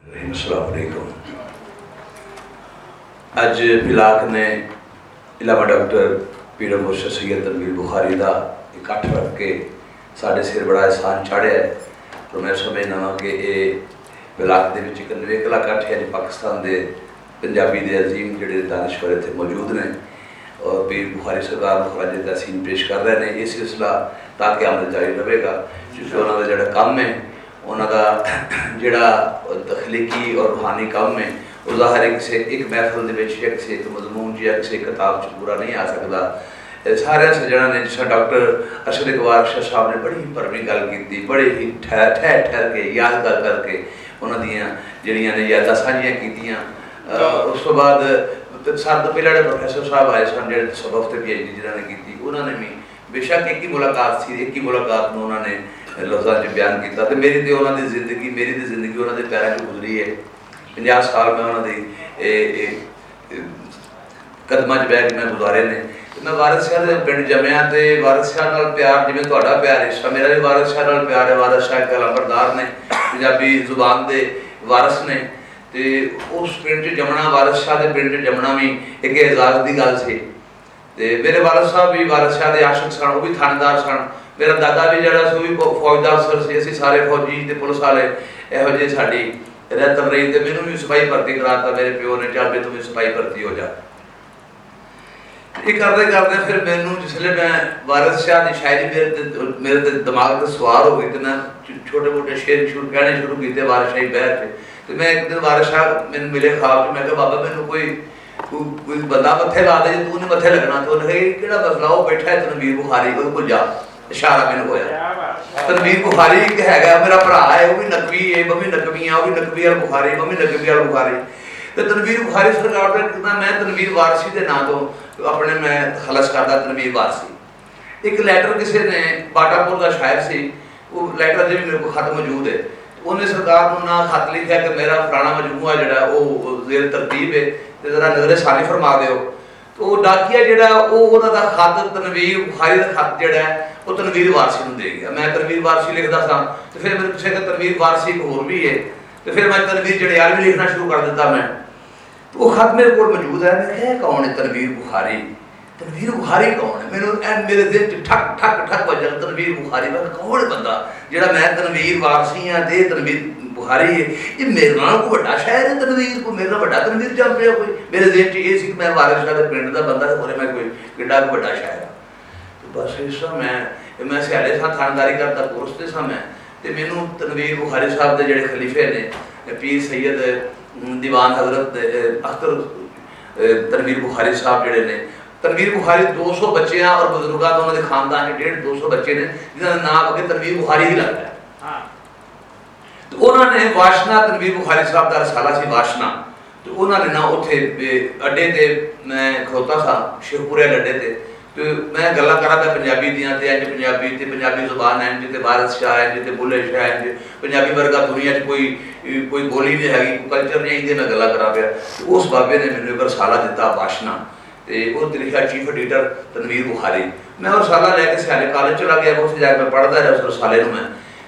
अस्सलाम वालेकुम। अज बिलाक ने इलावा डॉक्टर पीर मुर्शद सैयद तनवीर बुखारी का इकट्ठ रख के साढ़े सिर बड़ा एहसान चाढ़िया है। तो मैं समझना वा कि ये बिलाक के एक नवेकला इकट्ठ है जो पाकिस्तान के पंजाबी के अजीम जोड़े दानश्वर इतने मौजूद ने और पीर बुखारी सरकार को खराज तहसीन पेश कर रहे हैं। ये सिलसिला ताकि आमद जारी रहेगा क्योंकि उन्होंने जोड़ा काम है उन्होंने जोड़ा तखलीकी और रूहानी काम है वो ज़ाहिर है किसी एक महफिल के किसी एक मजमून या किसी किताब च पूरा नहीं आ सकता। सारे सज्जणों ने जिस डॉक्टर अरशद इकबाल शाह साहब ने बड़ी ही भरवी गल की, बड़े ही ठहर ठहर के याद कर करके उन्होंने जड़ियाँ ने यादा साझियाँ कीतियाँ। उस तो बाद सारे तो पहले प्रोफैसर साहब आए सन जो सबक से PhD जिन्होंने की, उन्होंने भी बेशक एक ही मुलाकात सी, एक ही मुलाकात में उन्होंने लफ्ज़ों च बयान किया। तो मेरी तो उन्होंने जिंदगी मेरी तो जिंदगी उन्होंने पैरों च गुजरी है। 50 साल में उन्होंने कदमां च बह के मैं गुजारे ने। मैं वारिस शाह के पिंड जमिया तो वारिस शाह नाल प्यार जिवें तुहाडा प्यार हिस्सा मेरा भी वारिस शाह नाल प्यार है। वारिस शाह कलामबरदार ने पंजाबी जुबान के वारिस ने तो उस पिंड च जमना वारिस शाह के पिंड च जमना भी एक एजाज की गल सी। मेरे वारिस साहब भी वारिस शाह के आशिक सन, वो भी थानेदार सन। मेरा दादा भी जरा सो भी फौजदार सर से असीं सारे फौजी ते पुलिस वाले इहो जी साडी रहतर रही। तो मैनू भी सिपाही भर्ती कराता मेरे प्यो ने, चल भी तुम सिपाही भर्ती हो जा। ये करते करते फिर मैनू जिसले मैं वारिस शाह की शायरी मेरे दिमाग से सवार हो गई तो मैं छोटे मोटे शेर कहने शुरू किए वारिस शाही बहर से। तो मैं एक दिन वारिस शाह मैंने मिले ख्वाब मैं कहा बाबा मैनू कोई बंदा मत्थे ला दे, तू नहीं मत्थे लगना। तो उन्हें कहा कि मसला वो बैठा है तनवीर बुखारी को जा, इशारा मैंने होया। तनवीर बुखारी है मेरा भरा है, वो भी नकवी है, मैं भी नकवी हाँ, वो भी नकवी अल बुखारी, मैं भी नकवी अल बुखारी। तो तनवीर बुखारी सरकार का मैं तनवीर वारसी के नाम तो अपने मैं खलस करता तनवीर वारसी। एक लैटर किसी ने बाटापुर का शायर से वो लैटर अजे भी मेरे को खत मौजूद है। उन्हें सरकार को ना खत लिखा कि मेरा फलाना मजमूआ जोड़ा वो जेर तरतीब है तो जरा नजर सानी फरमा दो। तो डाकिया जोड़ा वो खत तनवीर बुखारी का खत जोड़ा वो तनवीर वारसी को दे गया। मैं तनवीर वारसी लिखता था तो फिर मेरे किसी का तनवीर वारसी एक होर भी है तो फिर मैं तनवीर जड़ियाल भी लिखना शुरू कर दिता। मैं तो वो खत मेरे को मौजूद है। मैं क्या कौन है तनवीर बुखारी, तनवीर बुखारी कौन है? मेरे दिल च ठक ठक ठक बजा तनवीर बुखारी। मैं कौन है बंदा जोड़ा मैं तनवीर वारसी हाँ तो तनवीर बुखारी है, ये मेरे नाल कोई बड़ा शायर है तनवीर को मेरे बड़ा तनवीर जम पे कोई मेरे दिल च ये सी कि मैं वारिस शाह के पिंड का बंदा तो बोले मैं कोई किड्डा कोई बड़ा शायर हाँ। तो बस इस मैं सियाले सा थानेदारी करता कोर्स से सा मैं तो मैनू तनवीर बुखारी साहब के जोड़े खलीफे ने पीर सैयद दीवान हजरत अख्तर तनवीर बुखारी साहब जोड़े ने। तनवीर बुखारी 200 बच्चे हैं और बुजुर्गों तो उन्होंने खानदान के 150-200 बच्चे ने जिन्होंने नाम अगे तनवीर बुखारी ही लगता है। तो उन्होंने वाशना तनवीर बुखारी साहब का रसाला सी वाशना तो उन्होंने ना उत्थे अड्डे ते मैं खड़ोता सा शेखपुरे अड्डे ते तो मैं गल्लां करा पिया पंजाबी दियां ते इंज पंजाबी जुबान है जिते वारिस शाह है जिते बुल्ले शाह है पंजाबी वर्गा दुनिया च कोई बोली नहीं हैगी कल्चर नहीं इंदे मैं गल्लां करा पिया। तो उस बाबे ने मैनू एक रसाला दिता वाशना तो वो लिखा चीफ एडिटर तनवीर बुखारी। मैं वो रसाला लैके सियाले कॉलेज चला गया, उस जाके मैं पढ़ता रहा उस रसाले में।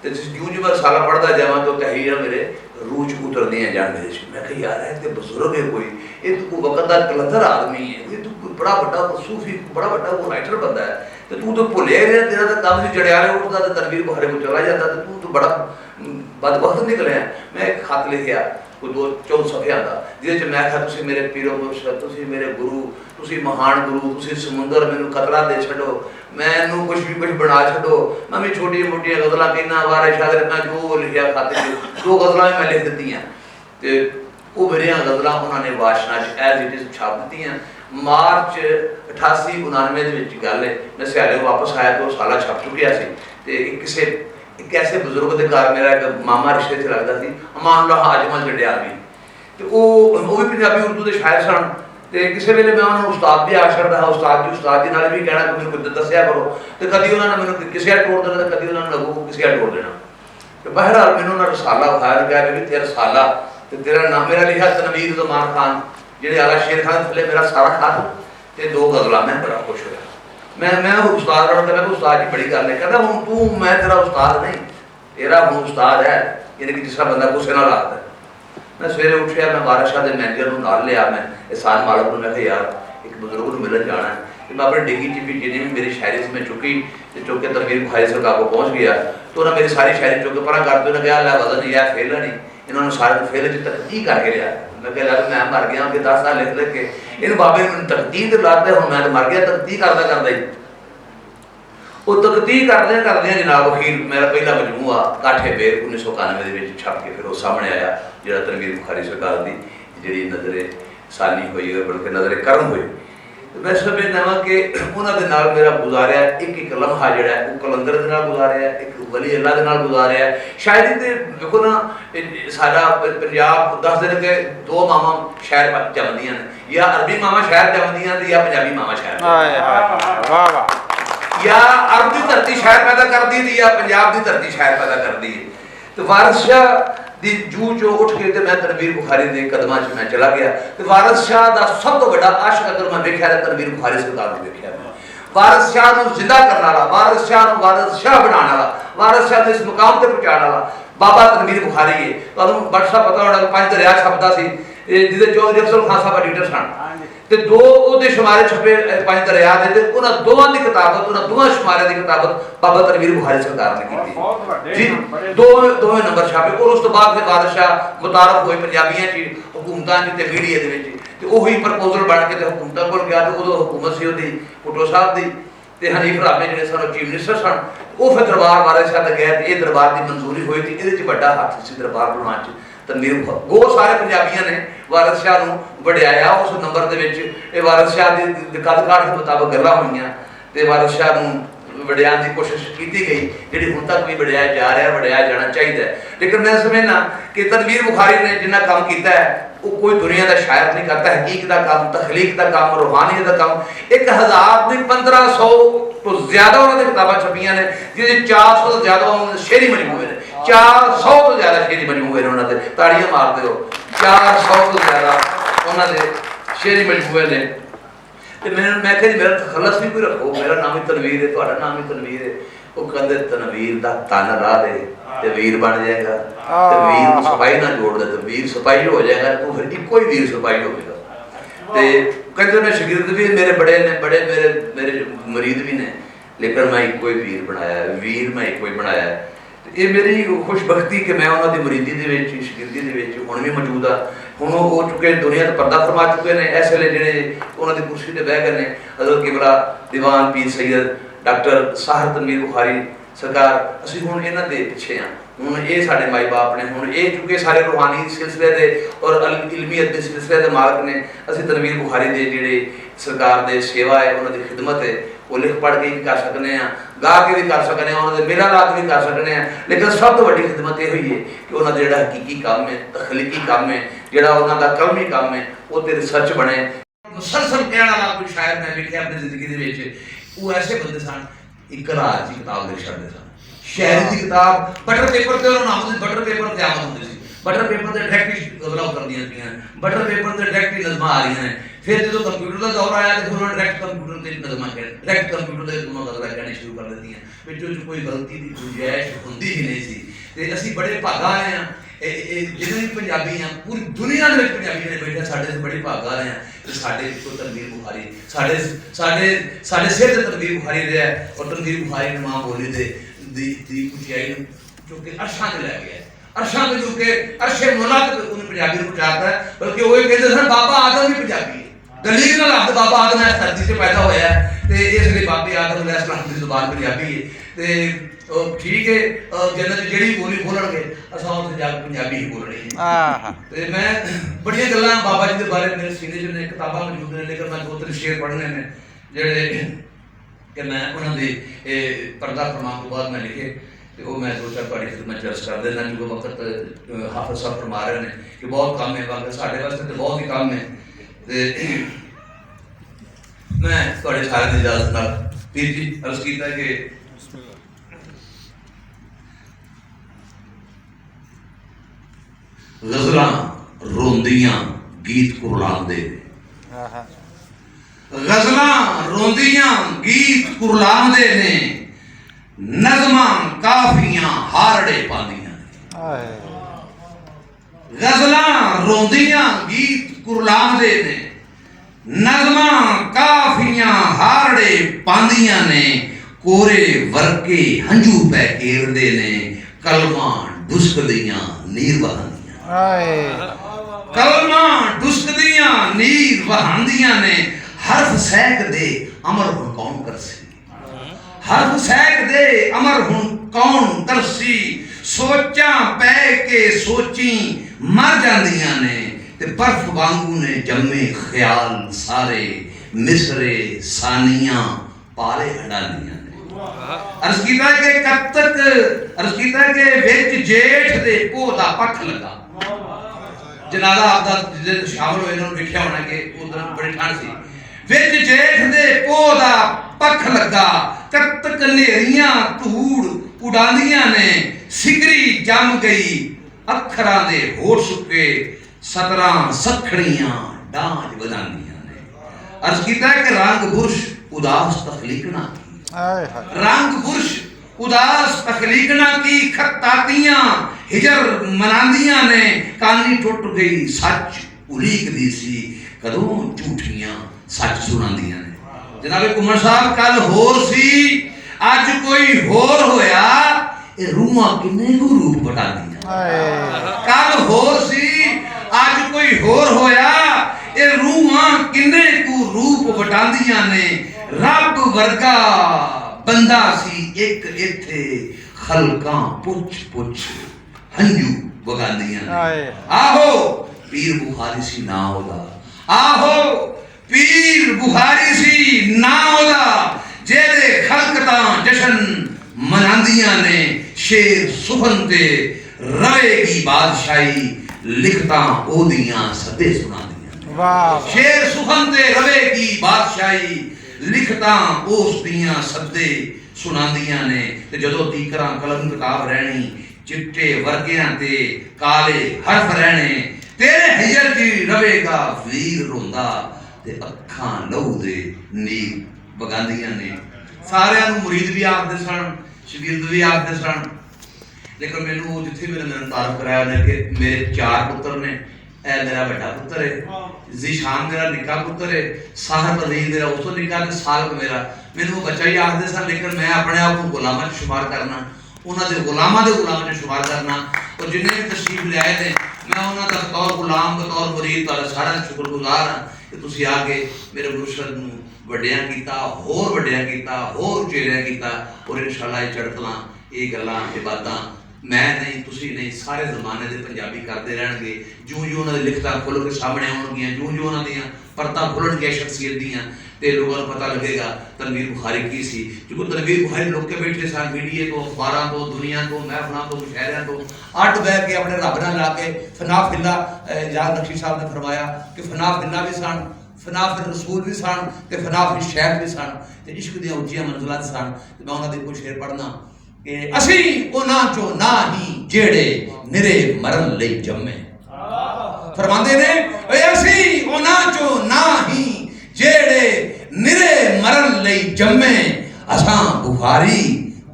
तो जूं जूं मैं रसाला पढ़ता जावा तो तहरीर मेरे रूह च उतरदियां जान मेरे च। मैं कहा यार है तो बुजुर्ग है कोई ये तो कोई वक्त का कलंदर आदमी है, ये तो कोई बड़ा बड़ा सूफी बड़ा बड़ा वो राइटर बंदा है तो तू तो भुलिया ही रहा तेरा तो काम से जड़ियाले उठता तो तनवीर बुखारी को चला जाता तो तू तो बड़ा बदबख्त निकलिया। मैं एक खत लिखिया कोई 2-4 सफ़ियां का जिहदे मैं आखिया तुसीं मेरे पीरो मुर्शद तुसीं मेरे गुरु तुसीं महान गुरु तुसीं समुंदर मैनू कतरा दे छड्डो मैनू कुछ भी कुछ बना छड्डो। मैं भी छोटी मोटी गज़लां कहना वारिस शाह मैं जो लिखिया खत 2 गज़लां मैं लिख दित्तियां ते वो मेरिया गज़लां उन्होंने वाशना एज इट इज़ छाप दित्तियां। मार्च 88-89 गल है मैं सियाले वापस आया तो साला छप चुकिया सी ते किसी एक ऐसे बुजुर्ग के घर मेरा एक मामा रिश्ते से लगता सी अमानुल्लाह हाजमल जड़ियाल भी तो वो भी पंजाबी उर्दू के शायर सन। तो किसी वेले मैं उन्होंने उस्ताद भी आशर रहा उस्ताद जी नाल भी कहना कि मैंने कुछ दसिया करो तो कभी उन्होंने मैंने किसी टोड़ देना तो कभी उन्होंने लगू को किसी टोड़ देना। तो बहरहाल मैंने उन्होंने रसाला उठाया कहा कि तेरा रसाला तो तेरा नाम मेरा लिखा तनवीर ज़मान खान जेडे आला शेर खान थले मेरा सारा खत तो 2 गज़लां मैं बड़ा खुश होया। मैं उस्ताद मैं उस्ताद जी बड़ी गल है कहता हूँ तू मैं तेरा उस्ताद नहीं तेरा हूँ उस्ताद है यानी कि जिसका बंदा गुस्से नाल आता है मैं सवेरे उठिया, मैं वारिस शाह के मैनेजर को नाल लिया, मैं एहसान मालक को, मैं यार एक बुजुर्ग को मिलन जाना है, तो मैं अपनी डिग्गी चिप्पी जिन्हें भी मेरी शायरी से मैं चुकी, चुक के तनवीर बुखारी सरकार को पहुँच गया, तो उन्हें मेरी सारी शायरी चुक के परा कर दो, क्या ला वजन नहीं है, फेल नहीं, इन्होंने सारे फेल तकदीर करके लिया। मैं कह लगा मैं मर गया कि 10 साल लिख लिख के इन बाबे ने तकदीर लाते, हूँ मैं तो मर गया, तकदीर करता ही वो तकदीर करदे जनाब अखीर मेरा पहला मजमूआ काठे बेर 1991 छप के फिर वो सामने आया, जो तनवीर बुखारी सरकार की जी नजरे सानी हुई है, बल्कि नजरे करम हुई। मैं समझना कि उन्होंने नाल मेरा गुजारिया एक एक लम्हा जोड़ा वो कलंदर के नाल गुजारिया, एक वली अल्लाह के नाल गुजारिया। शायरी ते देखो ना सारा पंजाब दस दिन के दो मावा शहर जमदियां ने, या अरबी मावा शहर जमदियां या पंजाबी मावा शहर, या अरब की धरती शहर पैदा कर दी या पंजाब की धरती शहर पैदा कर दी। तो वारिस शाह दी जू चो उठ के ते मैं तनवीर बुखारी दे कदमां च मैं चला गया। तो वारिस शाह दा सब तो बड़ा आशिक अगर मैं देखा है तनवीर बुखारी सरकार को देखा है। वारिस शाह को जिंदा करने वाला, वारिस शाह को वारिस शाह बनाने वाला, वारिस शाह इस मुकाम ते पहुंचाने वाला बाबा तनवीर बुखारी है। तो बड़ा पता होना पांच दरिया छपदा सी जिदे चौधरी अफजल खान साहब एडिटर सन, ते दो ओदे शुमारे छपे पांच दरिया दे, उन्हां दोवां दी किताबत, उन्हां दोवां शुमारे दी किताबत बाबा तनवीर बुखारी सरकार ने की जी। दोवें नंबर छापे और उस तो बाद फिर वारिस शाह मुतारफ होए पंजाबियां च, हुकूमतां च ते मीडिया दे विच, ते ओही प्रपोजल बन के ते हुकूमतां कोल गया। ते उदों हुकूमत सी ओदी भुट्टो साहब दी ते हनीफ रामे जिहड़े सन चीफ मिनिस्टर सन, वो फिर दरबार वारिस शाह ते गए, ये दरबार की मंजूरी हुई थी, इहदे च बड़ा हथ सी दरबार बनाउण च। तनवीर गो सारे पंजाबियों ने वारिस शाह नूं वडियाया। उस नंबर दे विच ये वारिस शाह दी कद काठ के मुताबिक गल्लां होईयां ते वारिस शाह नूं वडियाण की कोशिश की गई, जिहड़ी हुण तक भी वडियाया जा रहा है, वडियाया जाना चाहिए। लेकिन मैं समझना कि तनवीर बुखारी ने जिन्ना काम किया है वो कोई दुनिया का शायर नहीं करता। हकीक का काम, तखलीक का काम, रूहानियत का काम, 1000 नहीं 1500 तो ज्यादा उन्होंने किताबां छपियां ने, जिहदे 400 तो ज्यादा उन्होंने शेरी मजमूए ने, 400 तो ज्यादा शेरी मजमूए ने उन्होंने, ताड़ियां मार दो 400 तो ज्यादा उन्होंने शेरी मजमूए ने। ते मैं कहा जी मेरा तखल्लस भी कोई रखो, मेरा नाम ही तनवीर है, तुम्हारा नाम ही तनवीर है। वो कहते तनवीर का तन ला दे ते वीर बन जाएगा, ते वीर को सिपाही ना जोड़ दे तो वीर सिपाही हो जाएगा, तो फिर इको ही वीर सिपाही होगा। ते कहते मैं शागिर्द भी मेरे बड़े ने, बड़े मेरे मुरीद भी ने, लेकिन मैं इको ही वीर बनाया, वीर मैं इको ही बनाया। ये मेरी खुशबख्ती कि मैं उन्होंने मुरीदी दे विच, शागिर्दी दे विच हुण भी मौजूद आ। हुण हो चुके दुनिया तो पर्दा फरमा चुके हैं, इस वेले जिहड़े उन्होंने कुर्सी ते बह गए ने हज़रत किबला दीवान पीर सैयद डॉक्टर साहर तनवीर बुखारी सरकार। असीं हुण इन्हां दे पिछे आ, हुण ये साडे माई बाप ने, हुण ये चुके सारे रूहानी सिलसिले दे और इल्मियत दे सिलसिले दे मालक ने। असीं तनवीर बुखारी दे जिहड़े सरकार दे सेवा है, उन्हां दी खिदमत है, वो लिख पढ़ के भी कर सकते हैं, गा के भी कर सकते हैं, उन्होंने मेला ला के भी कर सकते हैं। लेकिन सब तो बड़ी खिदमत ये हुई है कि उन्होंने जो हकीकी काम है, तखलीकी काम है, जो उन्होंने कलमी काम है, वो तो रिसर्च बने। मुसलसल कहने वाला कोई शायर मैं लिखे अपनी जिंदगी के वो ऐसे बंदे सन, इकरा की किताब लिख छड़ते सन, शायरी की किताब बटर पेपर से उन्होंने आमद बटर पेपर से आमद होती थी, बटर पेपर से डायरेक्ट ही गजलां उतरदियां पईयां, बटर पेपर से डायरेक्ट ही नज़मां आ रही हैं। फिर जो कंप्यूटर का दौर आया तो उन्होंने डायरेक्ट कंप्यूटर से नज़मां कह, डायरेक्ट कंप्यूटर से उन्होंने गजलां कहनी शुरू कर दी हैं, विचों कोई गलती की गुंजाइश होंदी ही नहीं सी। ते असीं बड़े भागा आए हैं, जिन्हें भी पंजाबी हैं, पूरी दुनिया में पंजाबी ने बैठे साढ़े से बड़ी भागा रहे हैं कि साढ़े को तनवीर बुखारी साढ़े साढ़े साढ़े सिर से तनवीर बुखारी रहा है। और तनवीर बुखारी ने मां बोली दी ऊंचाई जो कि अर्शां ते लै गया, अर्शां ते जो कि अर्शे मौला तक उन्हें पंजाबी को पहुंचाता है। बल्कि वो कहते हैं बाबा आदम भी पंजाबी है, दलील नाल आखदे बाबा आदम इस धरती से पैदा होया है, ते इसलिए बाबे आदम अलैहिस्सलाम की जुबान पंजाबी है। ते ठीक है, जन्नत जिहड़ी बोली बोलणगे असां उत्थे जा के पंजाबी ही बोलणी है। ते मैं बड़ियां गल्लां बाबा जी दे बारे मेरे सीने च ने, किताबां मौजूद ने, लेकिन मैं 2-3 शेर पढ़ने ने जिहड़े कि मैं उन्हां दे पर्दा फरमान तो बाद मैं लिखे, तो वो मैं 2-4 तुहाडी खिदमत च अर्ज कर देना। जो वक्त हाफिज साहब फरमा रहे हैं कि बहुत काम है, बाकी साढ़े वास्ते तो बहुत ही काम है। ते मैं तुहाडे सारे दी इजाजत नाल पीर जी अर्ज कीता कि गजलां रोंदियां गीत कुरलांदे, गजलां रोंदियां गीत कुरलांदे ने, नज़मां काफियां हारड़े पांदियां ने। गजलां रोंदियां गीत कुरलांदे ने, नज़मा काफियां हारड़े पांदियां ने, कोरे वर्के हंजू पै घेरदे ने, कलमा डुसकदियां नीर बहांदियां, कलमा डुसकदियां नीर बहांदियां ने, हरफ सैक दे अमर हुण कौन करसी, हरफ सैक दे अमर हुण कौन तरसी, सोचां पै के सोची मर जांदियां ने, ते बर्फ वांगू ने जम्मे ख्याल सारे, मिसरे सानियां पाले हड़ानियां ने। अर्ज कीता के कत्तक अर्ज कीता के विच जेठ दे पोह दा पख लगा, जनाजा आपदा जिस शामिल होए इन्होंने लिखिया होना कि उधर बड़ी ठंड सी, विच जेठ दे पोह दा पख लगा, कत्तक नेरियां धूड़ उड़ांदियां ने, सिगरी जम गई अखरां दे होठ सुके, सतरां सखड़ियां डांज बजांदियां ने। अर्ज कीता कि रंग बुरश उदास तखलीकना की, रंग बुरश उदास तखलीकना की, खतातियां हिजर मनांदियां ने, कानी टुट गई सच उलीकदी सी, कदों झूठियां सच सुनांदियां ने। जनाबे कुमर साहब कल होर सी अज कोई होर होया, ये रूहां किन्ने को रूप बटांदियां, कल होर सी अज कोई होर होया, ये रूहां किन्ने को रूप बटांदियां ने, रब वर्गा बंदा सी एक इत्थे, खलकां पुछ पुछ हंजू वगांदियां ने। आहो पीर बुखारी सी ना ओदा, आहो पीर बुखारी सी ना ओदा, जेदे खलकतां जशन मनांदियां ने, शेर सुखन ते रवेगी बादशाही, लिखतां ओदियां सदे सुनांदियां, शेर सुखन ते रवेगी बादशाही, लिखतां उस दियां सदे सुनांदियां ने। ते जदों तीकरां कलम किताब रहनी, चिट्टे वर्गियां ते काले हरफ रहने, तेरे हिजर दी रवेगा वीर रोंदा, ते अखां लहू दे नीर बगांदियां ने। सारियां नूं मुरीद भी आखदे सन, शगिर्द भी आखदे सन, लेकिन मैनू जिथे मेरे तारुफ कराया उन्हें कि मेरे 4 पुत्र ने, ऐ मेरा बड़ा पुत्र है, ज़ीशान मेरा निक्का पुत्र है, साहब अज़ीज़ मेरा उस तो निक्का, ते सालक मेरा, मैनू बच्चा ही आखदे सन, लेकिन मैं अपने आप को गुलामां च शुमार करना, उन्होंने गुलामां दे गुलाम च शुमार करना। और जिन्हें भी तशरीफ लियाए ने, मैं उन्होंने तक बतौर गुलाम बतौर मुरीद तुहाडा सारा शुक्रगुजार हाँ कि तुसीं आके मेरे मुर्शद नूं वड्डियां कीता, होर वड्डियां कीता, होर उचेरियां कीता। और इंशाअल्लाह चढ़तलां ये गल्लां ये बातां मैं नहीं, तुसी नहीं, सारे जमाने के पंजाबी करते रहणगे। जूं जूं उन्होंने लिखतां खुल के सामने आउणगियां, जूं जूं उन्होंने दियां परतां खुलणगियां शख्सियत दियां, ते लोगों को पता लगेगा तनवीर बुखारी की सी। क्योंकि तनवीर बुखारी लोग के बैठे सन मीडिया तो, अखबारों तो, दुनिया तो, महफलों तो, मुशायरियां तो, अट बह के अपने रब नाल ला के फना फिल्ला, याद नक्शी साहब ने फरमाया कि फना फिल्ला भी सन, फना फिर रसूल भी सन, ते फना फिर शेख भी सन, ते इश्क दी उच्चियां मंजिलां सन। ते मैं उन्हां दे कोई शेर पढ़ना कि असी उन्हां चो ना ही जेड़े निरे मरन लई जम्मे। फरमांदे ने असी उन्हां चो ना ही जेड़े निरे मरन लई जम्मे, असां बुखारी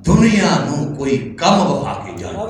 दुनिया नूं कोई कम वफा के जाने।